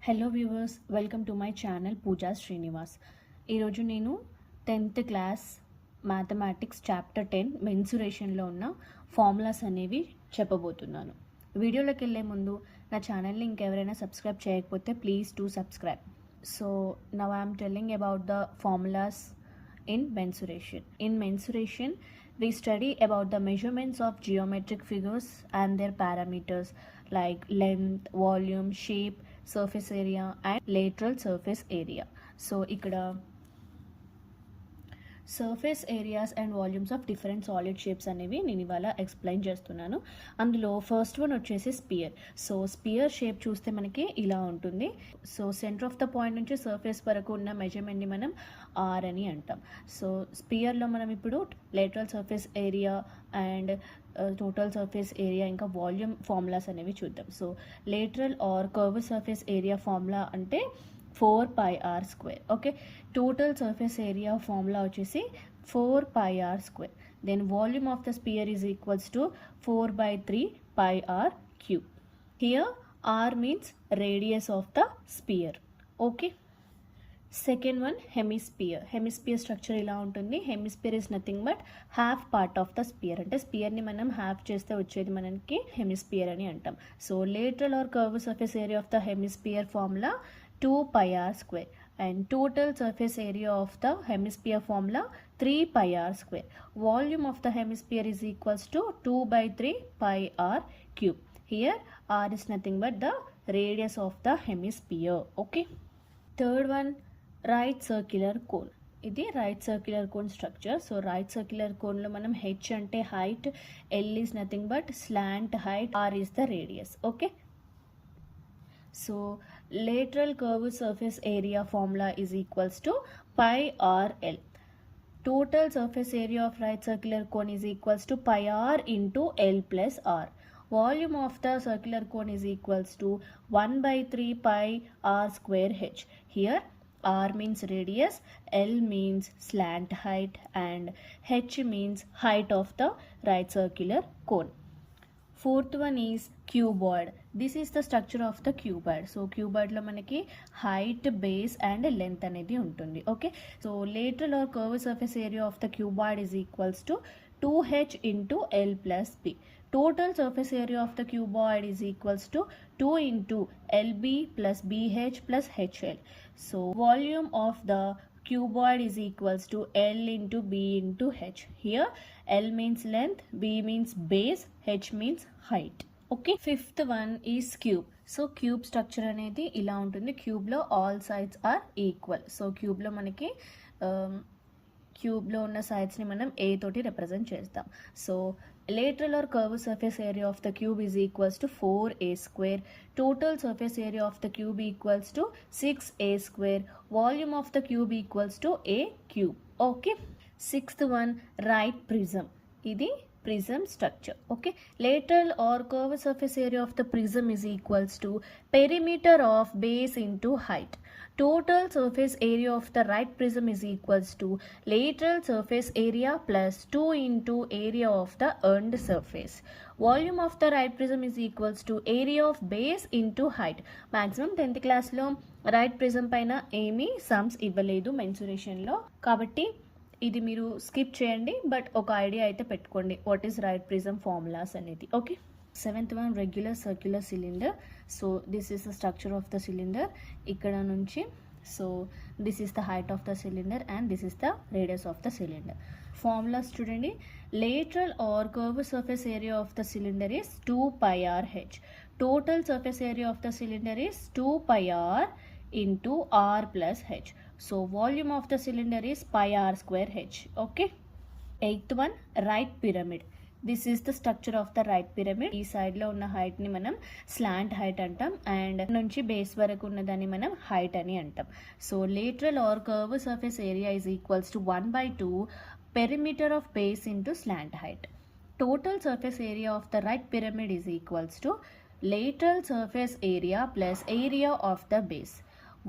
Hello viewers, welcome to my channel Pooja Srinivas. ఈరోజు నేను 10th class mathematics chapter 10 మెన్సురేషన్లో ఉన్న formulas అనేవి చెప్పబోతున్నాను. వీడియోలోకి వెళ్ళే ముందు నా ఛానల్ని ఇంకెవరైనా సబ్స్క్రైబ్ చేయకపోతే please to subscribe. So now I'm telling about the formulas in mensuration. In mensuration, we study about the measurements of geometric figures and their parameters like length, volume, shape, surface area and lateral surface area. So ikkada surface areas and volumes of different solid shapes అనేవి నేను ఇవాళ explain చేస్తున్నాను. అందులో first one వచ్చేసి spear. So spear shape చూస్తే మనకి ఇలా ఉంటుంది. So centre of the point నుంచి సర్ఫేస్ వరకు ఉన్న మెజర్మెంట్ని మనం ఆర్ అని అంటాం. సో స్పియర్లో మనం ఇప్పుడు lateral surface area and total surface area ఇంకా వాల్యూమ్ ఫార్ములాస్ అనేవి చూద్దాం. So lateral or curve surface area formula అంటే 4πr². Okay, total surface area formula వచ్చేసి 4πr². Then volume of the sphere is equals to 4/3πr³. Here r means radius of the sphere. Okay, second one hemisphere. Hemisphere structure ఇలా ఉంటుంది. Hemisphere is nothing but half part of the sphere. అంటే స్పియర్ని మనం half చేస్తే వచ్చేది మనకి hemisphere అని అంటాం. So lateral or curve surface area of the hemisphere formula 2πr² and total surface area of the hemisphere formula 3πr². Volume of the hemisphere is equals to 2/3πr³. Here r is nothing but the radius of the hemisphere. Okay, third one, right circular cone. ఇది right circular cone structure. So right circular కోన్లో మనం H అంటే height, L is nothing but slant height, R is the radius. Okay, so lateral curve surface area formula is equals to πrl. Total surface area of right circular cone is equals to πr into l plus r. Volume of the circular cone is equals to 1/3πr²h. Here r means radius, l means slant height and h means height of the right circular cone. Fourth one is cuboid. This is the structure of the cuboid. So cuboid లో మనకి height, base and length అనేది ఉంటుంది. Okay, so lateral or curved surface area of the cuboid is equals to 2h into l plus b. Total surface area of the cuboid is equals to 2 into lb plus bh plus hl. So volume of the cuboid is equals to L into B into H. Here L means length, B means base, H means height. Okay, fifth one is cube. So cube structure అనేది ఇలా ఉంటుంది. క్యూబ్లో all sides are equal. So క్యూబ్లో మనకి క్యూబ్లో ఉన్న సైడ్స్ని మనం ఏ తోటి రిప్రజెంట్ చేస్తాం. So lateral or curved surface area of the cube is equals to 4a². Total surface area of the cube equals to 6a². Volume of the cube equals to a cube. Okay, sixth one, right prism. ఇది prism structure. Okay, lateral or curved surface area of the prism is equals to perimeter of base into height. Total surface area of the right prism is equals to lateral surface area plus 2 into area of the earned surface. Volume of the right prism is equals to area of base into height. Maximum 10th class లో right prism పైన ఏమీ sums ఇవ్వలేదు మెన్సురేషన్లో, కాబట్టి ఇది మీరు skip చేయండి. But ఒక idea అయితే పెట్టుకోండి what is right prism formulas అనేది. Okay, seventh one, regular circular cylinder. So this is the structure of the cylinder. ఇక్కడ నుంచి so this is the height of the cylinder and this is the radius of the cylinder. Formulas చూడండి. Lateral or curve surface area of the cylinder is 2πrh. Total surface area of the cylinder is 2πr into r plus h. So volume of the cylinder is πr²h. Okay, eighth one, right pyramid. This is the structure of the right pyramid. ఈ సైడ్లో ఉన్న హైట్ని మనం slant height అంటాం and నుంచి base వరకు ఉన్నదాన్ని మనం హైట్ అని అంటాం. So lateral or curve surface area is equals to 1/2 perimeter of base into slant height. Total surface area of the right pyramid is equals to lateral surface area plus area of the base.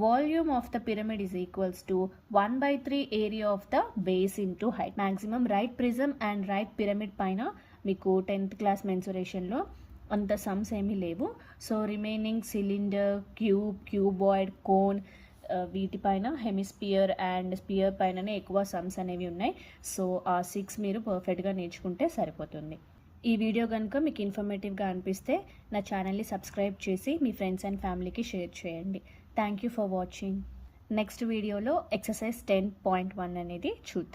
Volume of the pyramid is equals to 1/3 area of the base into height. Maximum right prism and right pyramid పైన మీకు 10th class మెన్సురేషన్లో అంత sums ఏమీ లేవు. So remaining cylinder, cuboid, cone వీటిపైన hemisphere and spear పైననే ఎక్కువ sums అనేవి ఉన్నాయి. సో ఆ 6 మీరు పర్ఫెక్ట్గా నేర్చుకుంటే సరిపోతుంది. ఈ వీడియో కనుక మీకు ఇన్ఫర్మేటివ్గా అనిపిస్తే నా ఛానల్ని సబ్స్క్రైబ్ చేసి మీ ఫ్రెండ్స్ అండ్ ఫ్యామిలీకి షేర్ చేయండి. Thank you for watching. Next వీడియోలో ఎక్సర్సైజ్ 10.1 అనేది చూద్దాం.